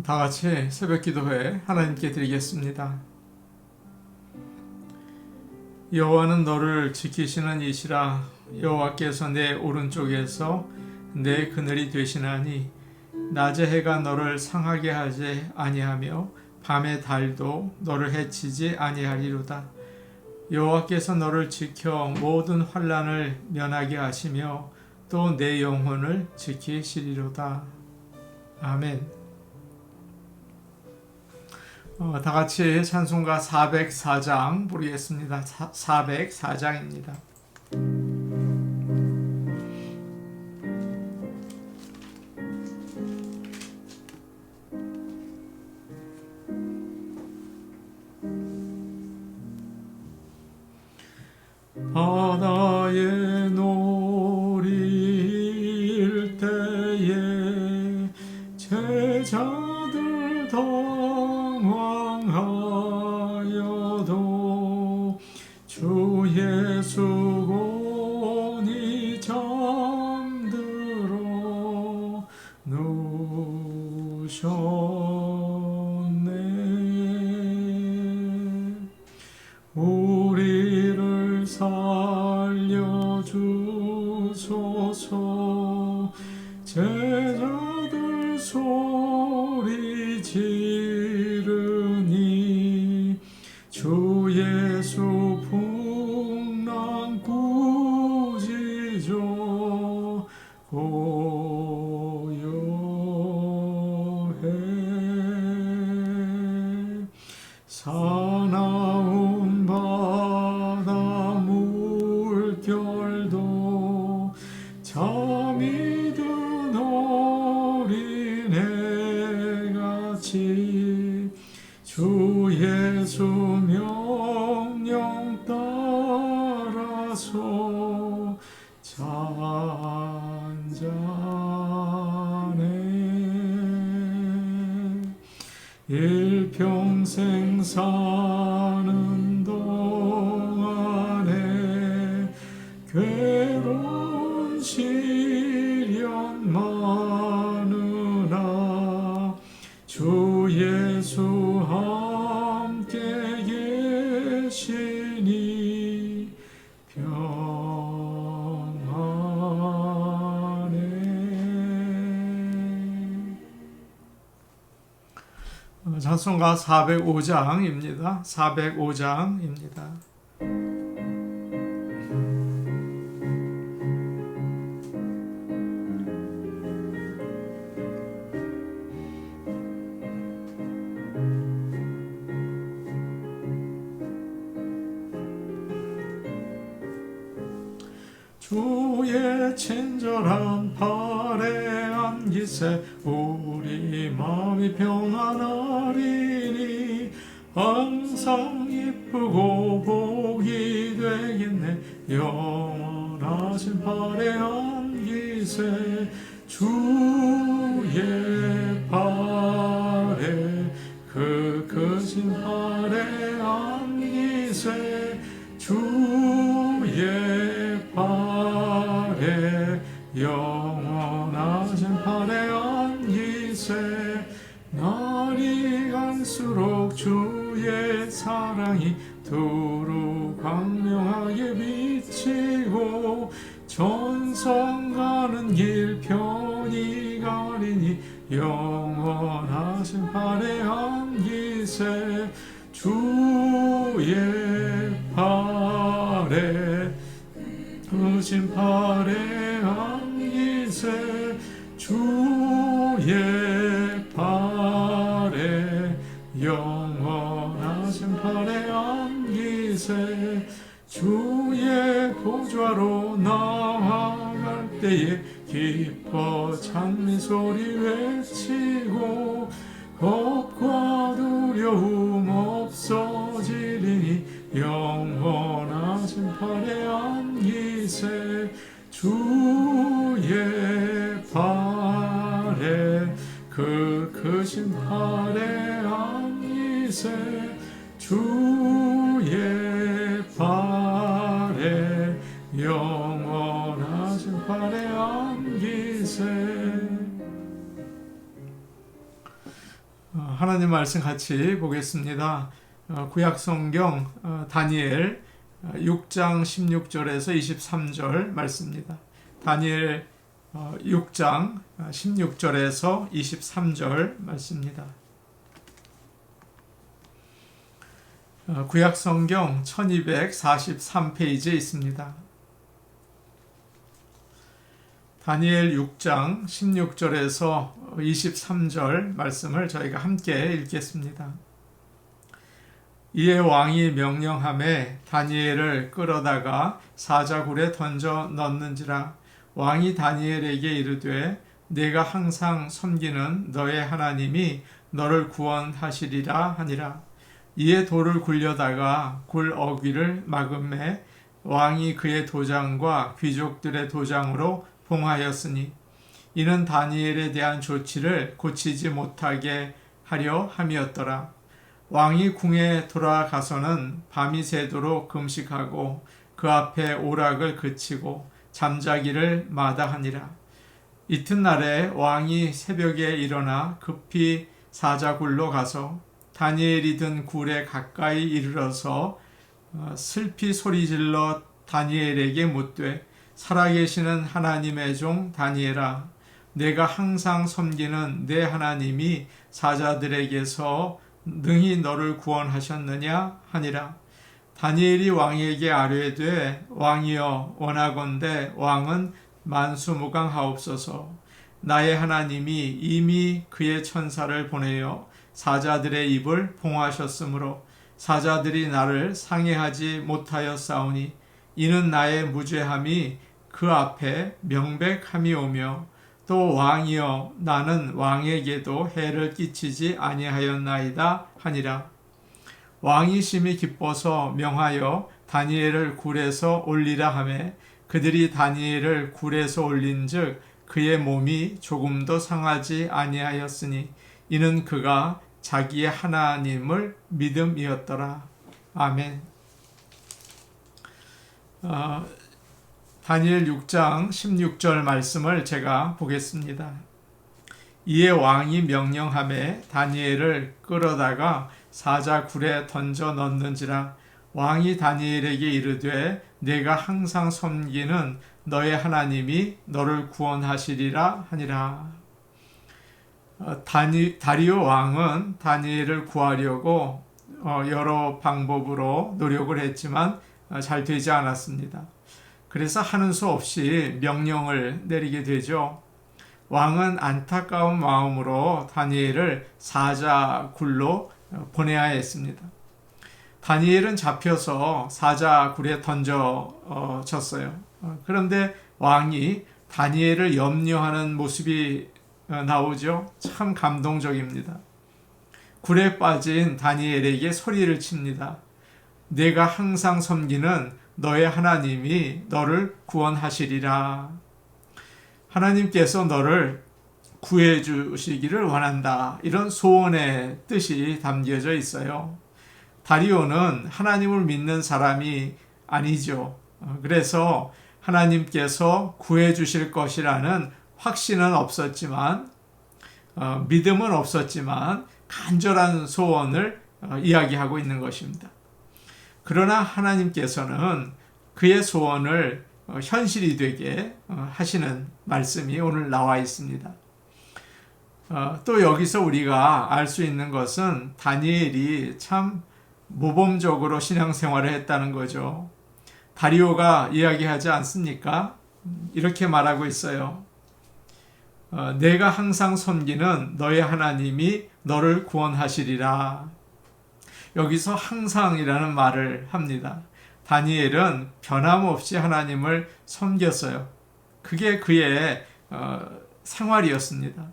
다 같이 새벽 기도회 하나님께 드리겠습니다. 여호와는 너를 지키시는 이시라. 여호와께서 내 오른쪽에서 내 그늘이 되시나니 낮의 해가 너를 상하게 하지 아니하며 밤의 달도 너를 해치지 아니하리로다. 여호와께서 너를 지켜 모든 환난을 면하게 하시며 또 내 영혼을 지키시리로다. 아멘. 다 같이 찬송가 404장 부르겠습니다. 404장입니다. 바다에 노릴 때에 제자들 당황하여도 주 예수 곤히 잠들어 누셨네. 우리를 살려주소서. 제자들 소리 지르니 주 예수 풍랑 꾸짖어 고요해. 사나운 바다 물결도 잠이 든 어린애같이 주 예수 명령 따라서 잔잔해. 일평생 사는 동안에 괴로운 시련 많으나 주 예수 함께 계시니 평안해. 찬송가 405장입니다. 405장입니다. 주의 친절한 팔에 안기세 우리 마음이 평안하리니 항상 기쁘고 복이 되겠네. 영원하신 팔에 안기세 주의 팔에 그 크신 팔에 안기세 주의 팔에 영원하신 팔에 안기세. 날이 갈수록 주의 사랑이 두루 광명하게 비치고 전성 가는 길 편히 가리니 영원하신 팔에 안기세 주의 팔에 크신 팔에 안기세 주의 팔에 영원하신 팔에 안기세. 주의 보좌로 나아갈 때에 기뻐 찬미소리 외치고 겁과 두려움 없어지리니 영원하신 팔에 안기세 주의 팔에 그 크신 팔에 안기세 주의 팔에 영원하신 팔에 안기세. 하나님 말씀 같이 보겠습니다. 구약 성경 다니엘 6장 16절에서 23절 말씀입니다. 다니엘 6장 16절에서 23절 말씀입니다. 구약 성경 1243페이지에 있습니다. 다니엘 6장 16절에서 23절 말씀을 저희가 함께 읽겠습니다. 이에 왕이 명령하매 다니엘을 끌어다가 사자굴에 던져 넣는지라. 왕이 다니엘에게 이르되 내가 항상 섬기는 너의 하나님이 너를 구원하시리라 하니라. 이에 돌을 굴려다가 굴 어귀를 막음매 왕이 그의 도장과 귀족들의 도장으로 봉하였으니 이는 다니엘에 대한 조치를 고치지 못하게 하려 함이었더라. 왕이 궁에 돌아가서는 밤이 새도록 금식하고 그 앞에 오락을 그치고 잠자기를 마다하니라. 이튿날에 왕이 새벽에 일어나 급히 사자굴로 가서 다니엘이 든 굴에 가까이 이르러서 슬피 소리질러 다니엘에게 묻되 살아계시는 하나님의 종 다니엘아, 내가 항상 섬기는 내 하나님이 사자들에게서 능히 너를 구원하셨느냐 하니라. 다니엘이 왕에게 아뢰되 왕이여 원하건대 왕은 만수무강하옵소서. 나의 하나님이 이미 그의 천사를 보내어 사자들의 입을 봉하셨으므로 사자들이 나를 상해하지 못하였사오니 이는 나의 무죄함이 그 앞에 명백함이오며 또 왕이여 나는 왕에게도 해를 끼치지 아니하였나이다 하니라. 왕이 심히 기뻐서 명하여 다니엘을 굴에서 올리라 하매 그들이 다니엘을 굴에서 올린즉 그의 몸이 조금도 상하지 아니하였으니 이는 그가 자기의 하나님을 믿음이었더라. 아멘. 다니엘 6장 16절 말씀을 제가 보겠습니다. 이에 왕이 명령하매 다니엘을 끌어다가 사자굴에 던져 넣는지라. 왕이 다니엘에게 이르되 내가 항상 섬기는 너의 하나님이 너를 구원하시리라 하니라. 다리오 왕은 다니엘을 구하려고 여러 방법으로 노력을 했지만 잘 되지 않았습니다. 그래서 하는 수 없이 명령을 내리게 되죠. 왕은 안타까운 마음으로 다니엘을 사자굴로 보내야 했습니다. 다니엘은 잡혀서 사자굴에 던져졌어요. 그런데 왕이 다니엘을 염려하는 모습이 나오죠. 참 감동적입니다. 굴에 빠진 다니엘에게 소리를 칩니다. 내가 항상 섬기는 너의 하나님이 너를 구원하시리라. 하나님께서 너를 구해 주시기를 원한다. 이런 소원의 뜻이 담겨져 있어요. 다리오는 하나님을 믿는 사람이 아니죠. 그래서 하나님께서 구해 주실 것이라는 확신은 없었지만 믿음은 없었지만 간절한 소원을 이야기하고 있는 것입니다. 그러나 하나님께서는 그의 소원을 현실이 되게 하시는 말씀이 오늘 나와 있습니다. 또 여기서 우리가 알 수 있는 것은 다니엘이 참 모범적으로 신앙생활을 했다는 거죠. 다리오가 이야기하지 않습니까? 이렇게 말하고 있어요. 내가 항상 섬기는 너의 하나님이 너를 구원하시리라. 여기서 항상이라는 말을 합니다. 다니엘은 변함없이 하나님을 섬겼어요. 그게 그의 생활이었습니다.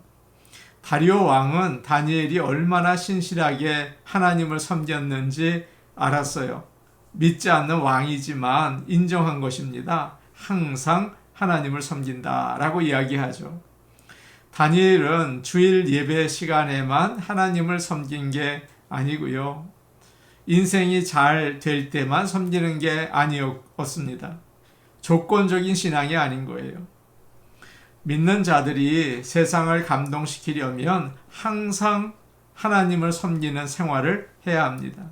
다리오 왕은 다니엘이 얼마나 신실하게 하나님을 섬겼는지 알았어요. 믿지 않는 왕이지만 인정한 것입니다. 항상 하나님을 섬긴다라고 이야기하죠. 다니엘은 주일 예배 시간에만 하나님을 섬긴 게 아니고요. 인생이 잘 될 때만 섬기는 게 아니었습니다. 조건적인 신앙이 아닌 거예요. 믿는 자들이 세상을 감동시키려면 항상 하나님을 섬기는 생활을 해야 합니다.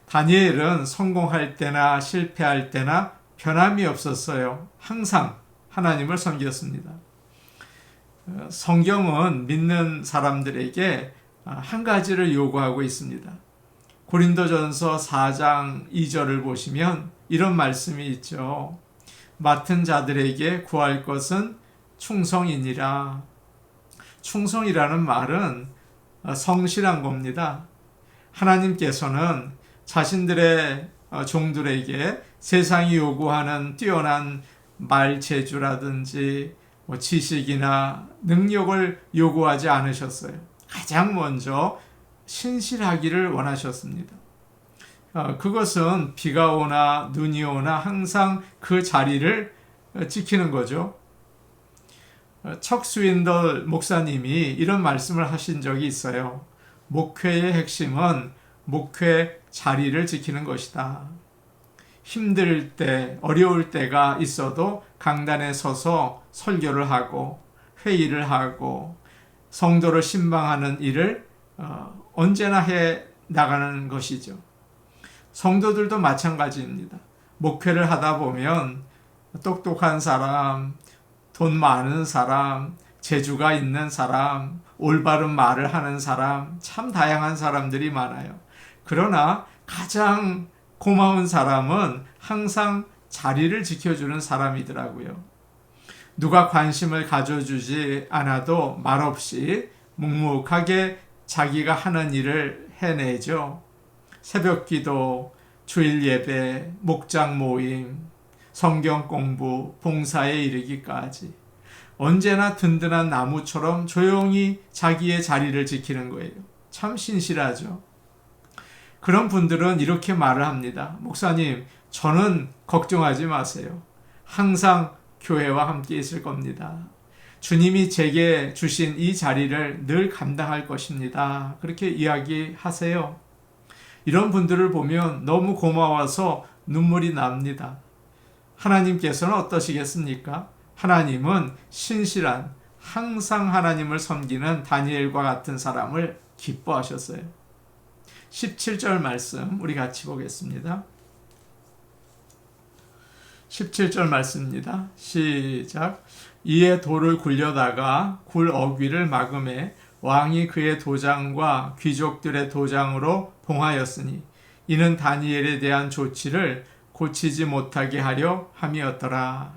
다니엘은 성공할 때나 실패할 때나 변함이 없었어요. 항상 하나님을 섬겼습니다. 성경은 믿는 사람들에게 한 가지를 요구하고 있습니다. 고린도전서 4장 2절을 보시면 이런 말씀이 있죠. 맡은 자들에게 구할 것은 충성이니라. 충성이라는 말은 성실한 겁니다. 하나님께서는 자신들의 종들에게 세상이 요구하는 뛰어난 말 재주라든지 지식이나 능력을 요구하지 않으셨어요. 가장 먼저 신실하기를 원하셨습니다. 그것은 비가 오나 눈이 오나 항상 그 자리를 지키는 거죠. 척 스윈덜 목사님이 이런 말씀을 하신 적이 있어요. 목회의 핵심은 목회 자리를 지키는 것이다. 힘들 때, 어려울 때가 있어도 강단에 서서 설교를 하고 회의를 하고 성도를 신방하는 일을 언제나 해 나가는 것이죠. 성도들도 마찬가지입니다. 목회를 하다 보면 똑똑한 사람, 돈 많은 사람, 재주가 있는 사람, 올바른 말을 하는 사람, 참 다양한 사람들이 많아요. 그러나 가장 고마운 사람은 항상 자리를 지켜주는 사람이더라고요. 누가 관심을 가져주지 않아도 말없이 묵묵하게 자기가 하는 일을 해내죠. 새벽 기도, 주일 예배, 목장 모임, 성경 공부, 봉사에 이르기까지 언제나 든든한 나무처럼 조용히 자기의 자리를 지키는 거예요. 참 신실하죠. 그런 분들은 이렇게 말을 합니다. 목사님, 저는 걱정하지 마세요. 항상 교회와 함께 있을 겁니다. 주님이 제게 주신 이 자리를 늘 감당할 것입니다. 그렇게 이야기하세요. 이런 분들을 보면 너무 고마워서 눈물이 납니다. 하나님께서는 어떠시겠습니까? 하나님은 신실한, 항상 하나님을 섬기는 다니엘과 같은 사람을 기뻐하셨어요. 17절 말씀 우리 같이 보겠습니다. 17절 말씀입니다. 시작. 이에 돌을 굴려다가 굴 어귀를 막음에 왕이 그의 도장과 귀족들의 도장으로 봉하였으니 이는 다니엘에 대한 조치를 고치지 못하게 하려 함이었더라.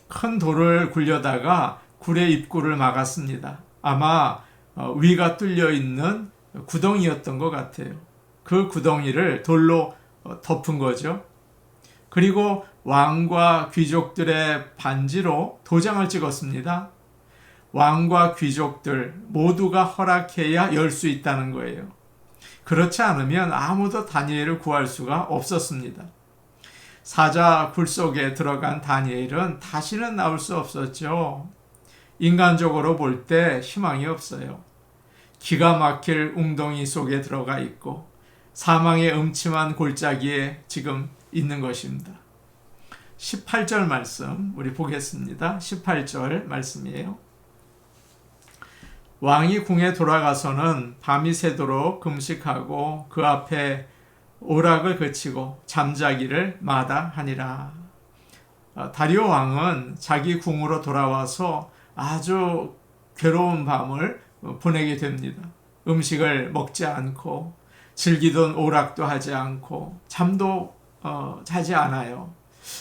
큰 돌을 굴려다가 굴의 입구를 막았습니다. 아마 위가 뚫려 있는 구덩이였던 것 같아요. 그 구덩이를 돌로 덮은 거죠. 그리고 왕과 귀족들의 반지로 도장을 찍었습니다. 왕과 귀족들 모두가 허락해야 열 수 있다는 거예요. 그렇지 않으면 아무도 다니엘을 구할 수가 없었습니다. 사자 굴 속에 들어간 다니엘은 다시는 나올 수 없었죠. 인간적으로 볼 때 희망이 없어요. 기가 막힐 웅덩이 속에 들어가 있고 사망의 음침한 골짜기에 지금 있는 것입니다. 18절 말씀 우리 보겠습니다. 18절 말씀이에요. 왕이 궁에 돌아가서는 밤이 새도록 금식하고 그 앞에 오락을 그치고 잠자기를 마다하니라. 다리오 왕은 자기 궁으로 돌아와서 아주 괴로운 밤을 보내게 됩니다. 음식을 먹지 않고 즐기던 오락도 하지 않고 잠도 자지 않아요.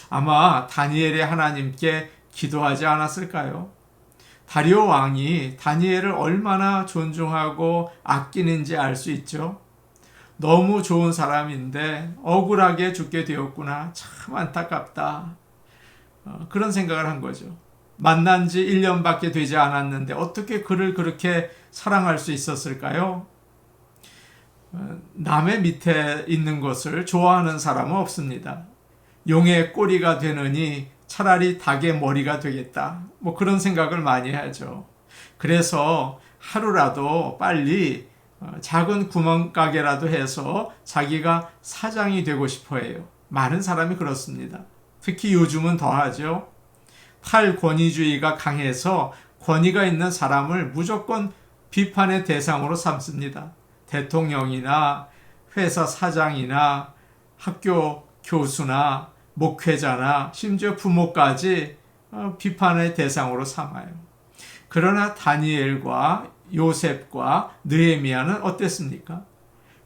아마 다니엘의 하나님께 기도하지 않았을까요? 다리오 왕이 다니엘을 얼마나 존중하고 아끼는지 알 수 있죠. 너무 좋은 사람인데 억울하게 죽게 되었구나. 참 안타깝다. 그런 생각을 한 거죠. 만난 지 1년밖에 되지 않았는데 어떻게 그를 그렇게 사랑할 수 있었을까요? 남의 밑에 있는 것을 좋아하는 사람은 없습니다. 용의 꼬리가 되느니 차라리 닭의 머리가 되겠다. 뭐 그런 생각을 많이 하죠. 그래서 하루라도 빨리 작은 구멍가게라도 해서 자기가 사장이 되고 싶어 해요. 많은 사람이 그렇습니다. 특히 요즘은 더하죠. 탈권위주의가 강해서 권위가 있는 사람을 무조건 비판의 대상으로 삼습니다. 대통령이나 회사 사장이나 학교 교수나 목회자나 심지어 부모까지 비판의 대상으로 삼아요. 그러나 다니엘과 요셉과 느헤미야는 어땠습니까?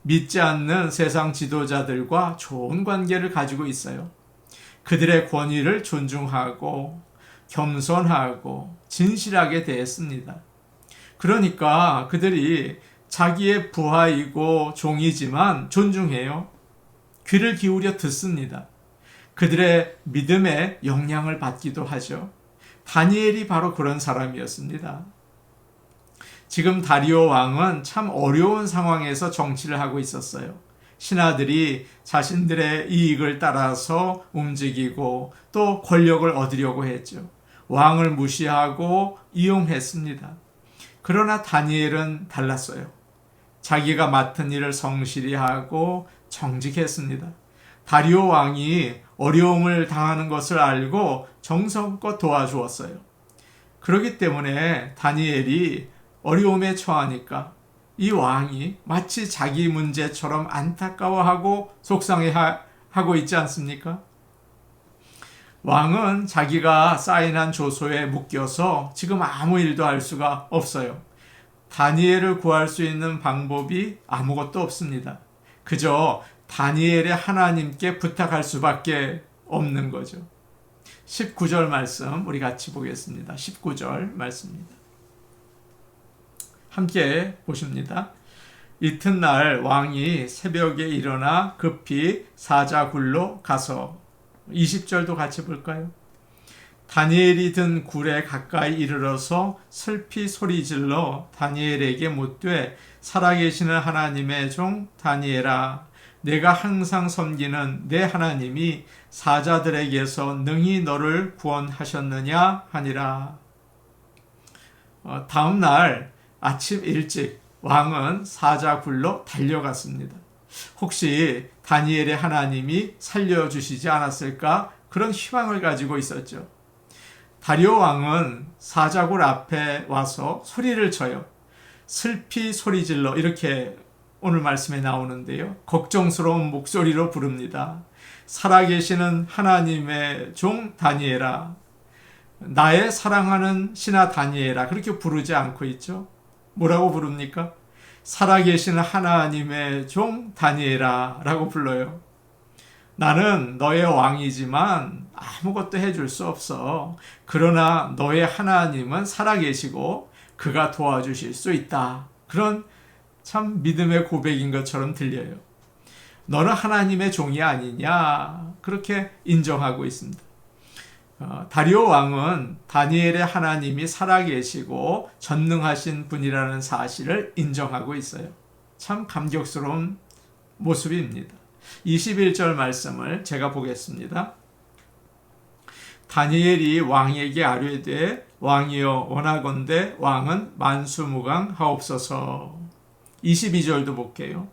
믿지 않는 세상 지도자들과 좋은 관계를 가지고 있어요. 그들의 권위를 존중하고 겸손하고 진실하게 대했습니다. 그러니까 그들이 자기의 부하이고 종이지만 존중해요. 귀를 기울여 듣습니다. 그들의 믿음에 영향을 받기도 하죠. 다니엘이 바로 그런 사람이었습니다. 지금 다리오 왕은 참 어려운 상황에서 정치를 하고 있었어요. 신하들이 자신들의 이익을 따라서 움직이고 또 권력을 얻으려고 했죠. 왕을 무시하고 이용했습니다. 그러나 다니엘은 달랐어요. 자기가 맡은 일을 성실히 하고 정직했습니다. 다리오 왕이 어려움을 당하는 것을 알고 정성껏 도와주었어요. 그렇기 때문에 다니엘이 어려움에 처하니까 이 왕이 마치 자기 문제처럼 안타까워하고 속상해하고 있지 않습니까? 왕은 자기가 사인한 조서에 묶여서 지금 아무 일도 할 수가 없어요. 다니엘을 구할 수 있는 방법이 아무것도 없습니다. 그저 다니엘의 하나님께 부탁할 수밖에 없는 거죠. 19절 말씀 우리 같이 보겠습니다. 19절 말씀입니다. 함께 보십니다. 이튿날 왕이 새벽에 일어나 급히 사자굴로 가서 20절도 같이 볼까요? 다니엘이 든 굴에 가까이 이르러서 슬피 소리질러 다니엘에게 묻되 살아계시는 하나님의 종 다니엘아 내가 항상 섬기는 내 하나님이 사자들에게서 능히 너를 구원하셨느냐 하니라. 다음 날 아침 일찍 왕은 사자굴로 달려갔습니다. 혹시 다니엘의 하나님이 살려주시지 않았을까? 그런 희망을 가지고 있었죠. 다리오 왕은 사자굴 앞에 와서 소리를 쳐요. 슬피 소리질러 이렇게 오늘 말씀에 나오는데요. 걱정스러운 목소리로 부릅니다. 살아계시는 하나님의 종 다니엘아, 나의 사랑하는 신하 다니엘아 그렇게 부르지 않고 있죠. 뭐라고 부릅니까? 살아계시는 하나님의 종 다니엘아 라고 불러요. 나는 너의 왕이지만 아무것도 해줄 수 없어. 그러나 너의 하나님은 살아계시고 그가 도와주실 수 있다. 그런 참 믿음의 고백인 것처럼 들려요. 너는 하나님의 종이 아니냐? 그렇게 인정하고 있습니다. 다리오 왕은 다니엘의 하나님이 살아계시고 전능하신 분이라는 사실을 인정하고 있어요. 참 감격스러운 모습입니다. 21절 말씀을 제가 보겠습니다. 다니엘이 왕에게 아뢰되 왕이여 원하건대 왕은 만수무강하옵소서. 22절도 볼게요.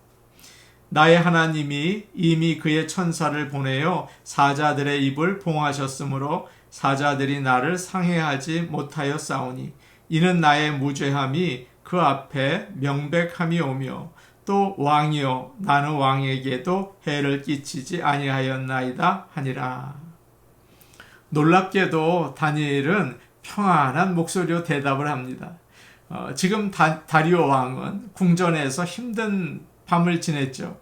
나의 하나님이 이미 그의 천사를 보내어 사자들의 입을 봉하셨으므로 사자들이 나를 상해하지 못하였사오니 이는 나의 무죄함이 그 앞에 명백함이 오며 또 왕이여 나는 왕에게도 해를 끼치지 아니하였나이다 하니라. 놀랍게도 다니엘은 평안한 목소리로 대답을 합니다. 지금 다리오 왕은 궁전에서 힘든 밤을 지냈죠.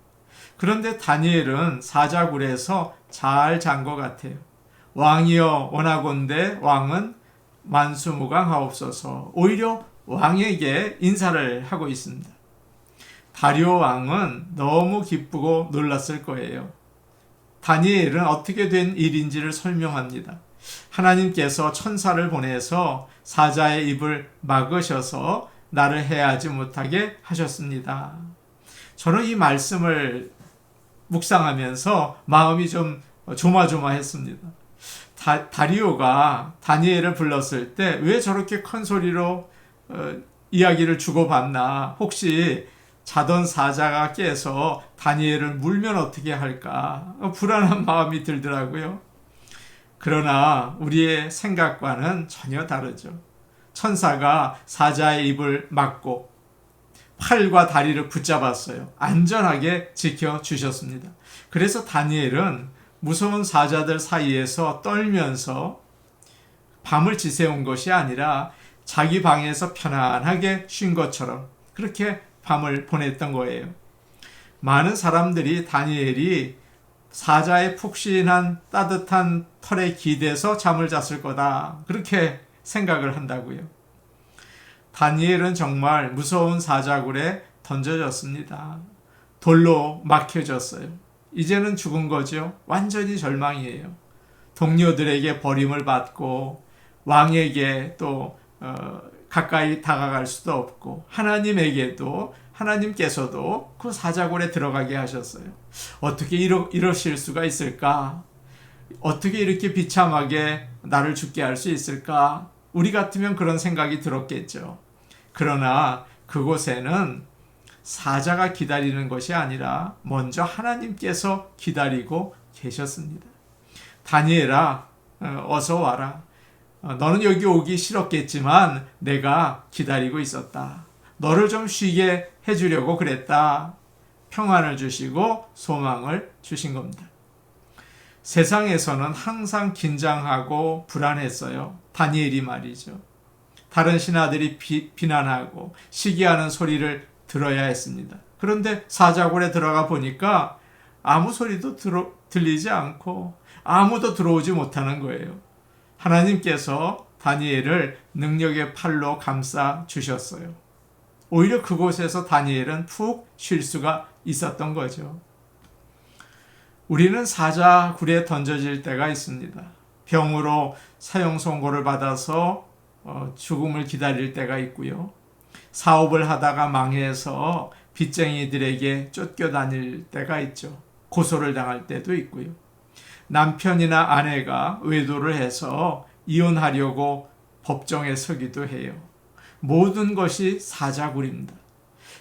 그런데 다니엘은 사자굴에서 잘 잔 것 같아요. 왕이여 원하건대 왕은 만수무강하옵소서. 오히려 왕에게 인사를 하고 있습니다. 다리오 왕은 너무 기쁘고 놀랐을 거예요. 다니엘은 어떻게 된 일인지를 설명합니다. 하나님께서 천사를 보내서 사자의 입을 막으셔서 나를 해하지 못하게 하셨습니다. 저는 이 말씀을 묵상하면서 마음이 좀 조마조마했습니다. 다리오가 다니엘을 불렀을 때 왜 저렇게 큰 소리로 이야기를 주고받나? 혹시 자던 사자가 깨서 다니엘을 물면 어떻게 할까? 불안한 마음이 들더라고요. 그러나 우리의 생각과는 전혀 다르죠. 천사가 사자의 입을 막고 팔과 다리를 붙잡았어요. 안전하게 지켜주셨습니다. 그래서 다니엘은 무서운 사자들 사이에서 떨면서 밤을 지새운 것이 아니라 자기 방에서 편안하게 쉰 것처럼 그렇게 밤을 보냈던 거예요. 많은 사람들이 다니엘이 사자의 푹신한 따뜻한 털에 기대서 잠을 잤을 거다, 그렇게 생각을 한다고요. 다니엘은 정말 무서운 사자굴에 던져졌습니다. 돌로 막혀졌어요. 이제는 죽은 거죠. 완전히 절망이에요. 동료들에게 버림을 받고 왕에게 또 가까이 다가갈 수도 없고 하나님께서도 그 사자굴에 들어가게 하셨어요. 어떻게 이러실 수가 있을까? 어떻게 이렇게 비참하게 나를 죽게 할 수 있을까? 우리 같으면 그런 생각이 들었겠죠. 그러나 그곳에는 사자가 기다리는 것이 아니라 먼저 하나님께서 기다리고 계셨습니다. 다니엘아, 어서 와라. 너는 여기 오기 싫었겠지만 내가 기다리고 있었다. 너를 좀 쉬게 해주려고 그랬다. 평안을 주시고 소망을 주신 겁니다. 세상에서는 항상 긴장하고 불안했어요. 다니엘이 말이죠. 다른 신하들이 비난하고 시기하는 소리를 들어야 했습니다. 그런데 사자굴에 들어가 보니까 아무 소리도 들리지 않고 아무도 들어오지 못하는 거예요. 하나님께서 다니엘을 능력의 팔로 감싸 주셨어요. 오히려 그곳에서 다니엘은 푹 쉴 수가 있었던 거죠. 우리는 사자굴에 던져질 때가 있습니다. 병으로 사형 선고를 받아서 죽음을 기다릴 때가 있고요. 사업을 하다가 망해서 빚쟁이들에게 쫓겨다닐 때가 있죠. 고소를 당할 때도 있고요. 남편이나 아내가 외도를 해서 이혼하려고 법정에 서기도 해요. 모든 것이 사자굴입니다.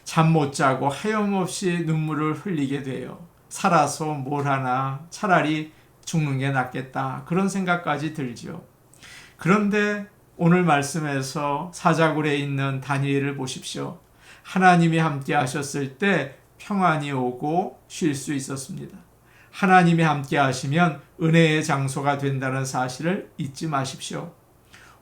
잠 못 자고 하염없이 눈물을 흘리게 돼요. 살아서 뭘 하나, 차라리 죽는 게 낫겠다, 그런 생각까지 들죠. 그런데 오늘 말씀에서 사자굴에 있는 다니엘을 보십시오. 하나님이 함께 하셨을 때 평안이 오고 쉴 수 있었습니다. 하나님이 함께 하시면 은혜의 장소가 된다는 사실을 잊지 마십시오.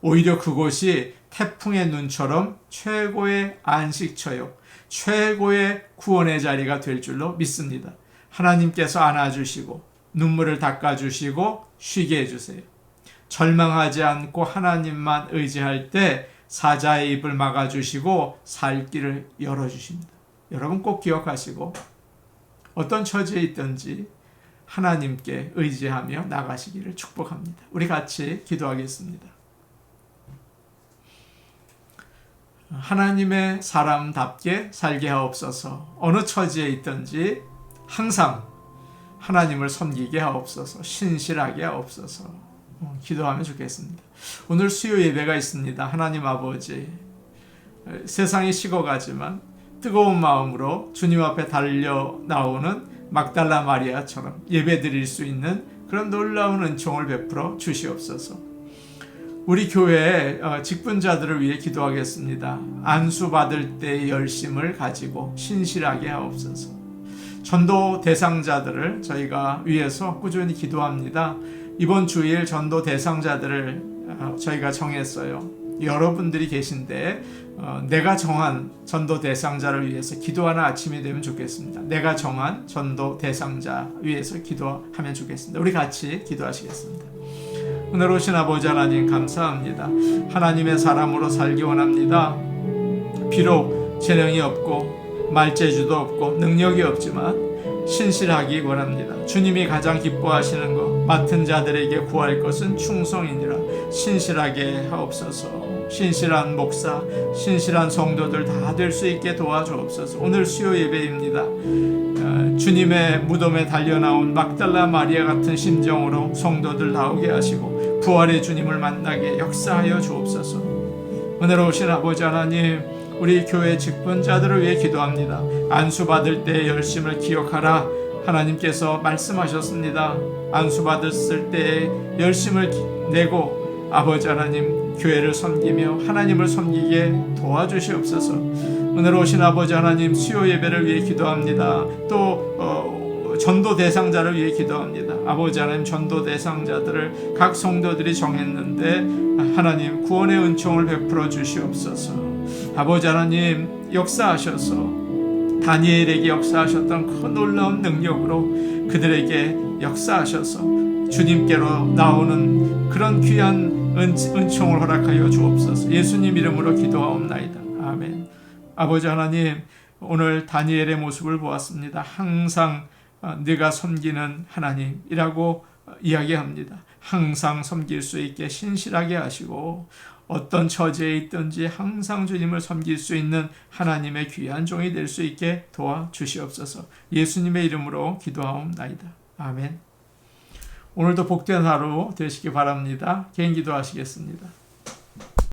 오히려 그곳이 태풍의 눈처럼 최고의 안식처요, 최고의 구원의 자리가 될 줄로 믿습니다. 하나님께서 안아주시고 눈물을 닦아주시고 쉬게 해주세요. 절망하지 않고 하나님만 의지할 때 사자의 입을 막아주시고 살 길을 열어주십니다. 여러분 꼭 기억하시고 어떤 처지에 있든지 하나님께 의지하며 나가시기를 축복합니다. 우리 같이 기도하겠습니다. 하나님의 사람답게 살게 하옵소서. 어느 처지에 있든지 항상 하나님을 섬기게 하옵소서. 신실하게 하옵소서. 기도하면 좋겠습니다. 오늘 수요 예배가 있습니다. 하나님 아버지, 세상이 식어가지만 뜨거운 마음으로 주님 앞에 달려 나오는 막달라 마리아처럼 예배 드릴 수 있는 그런 놀라운 은총을 베풀어 주시옵소서. 우리 교회의 직분자들을 위해 기도하겠습니다. 안수 받을 때의 열심을 가지고 신실하게 하옵소서. 전도 대상자들을 저희가 위해서 꾸준히 기도합니다. 이번 주일 전도 대상자들을 저희가 정했어요. 여러분들이 계신데 내가 정한 전도 대상자를 위해서 기도하는 아침이 되면 좋겠습니다. 내가 정한 전도 대상자 위해서 기도하면 좋겠습니다. 우리 같이 기도하시겠습니다. 은혜로우신 아버지 하나님 감사합니다. 하나님의 사람으로 살기 원합니다. 비록 재능이 없고 말재주도 없고 능력이 없지만 신실하기 원합니다. 주님이 가장 기뻐하시는 것, 맡은 자들에게 구할 것은 충성이니라. 신실하게 하옵소서. 신실한 목사, 신실한 성도들 다 될 수 있게 도와주옵소서. 오늘 수요 예배입니다. 주님의 무덤에 달려나온 막달라 마리아 같은 심정으로 성도들 나오게 하시고 부활의 주님을 만나게 역사하여 주옵소서. 은혜로우신 아버지 하나님, 우리 교회 직분자들을 위해 기도합니다. 안수 받을 때의 열심을 기억하라. 하나님께서 말씀하셨습니다. 안수 받았을 때의 열심을 내고 아버지 하나님 교회를 섬기며 하나님을 섬기게 도와주시옵소서. 은혜로우신 아버지 하나님, 수요 예배를 위해 기도합니다. 또 전도 대상자를 위해 기도합니다. 아버지 하나님, 전도 대상자들을 각 성도들이 정했는데 하나님 구원의 은총을 베풀어 주시옵소서. 아버지 하나님, 역사하셔서 다니엘에게 역사하셨던 그 놀라운 능력으로 그들에게 역사하셔서 주님께로 나오는 그런 귀한 은총을 허락하여 주옵소서. 예수님 이름으로 기도하옵나이다. 아멘. 아버지 하나님, 오늘 다니엘의 모습을 보았습니다. 항상 네가 섬기는 하나님이라고 이야기합니다. 항상 섬길 수 있게 신실하게 하시고 어떤 처지에 있든지 항상 주님을 섬길 수 있는 하나님의 귀한 종이 될 수 있게 도와주시옵소서. 예수님의 이름으로 기도하옵나이다. 아멘. 오늘도 복된 하루 되시기 바랍니다. 개인 기도하시겠습니다.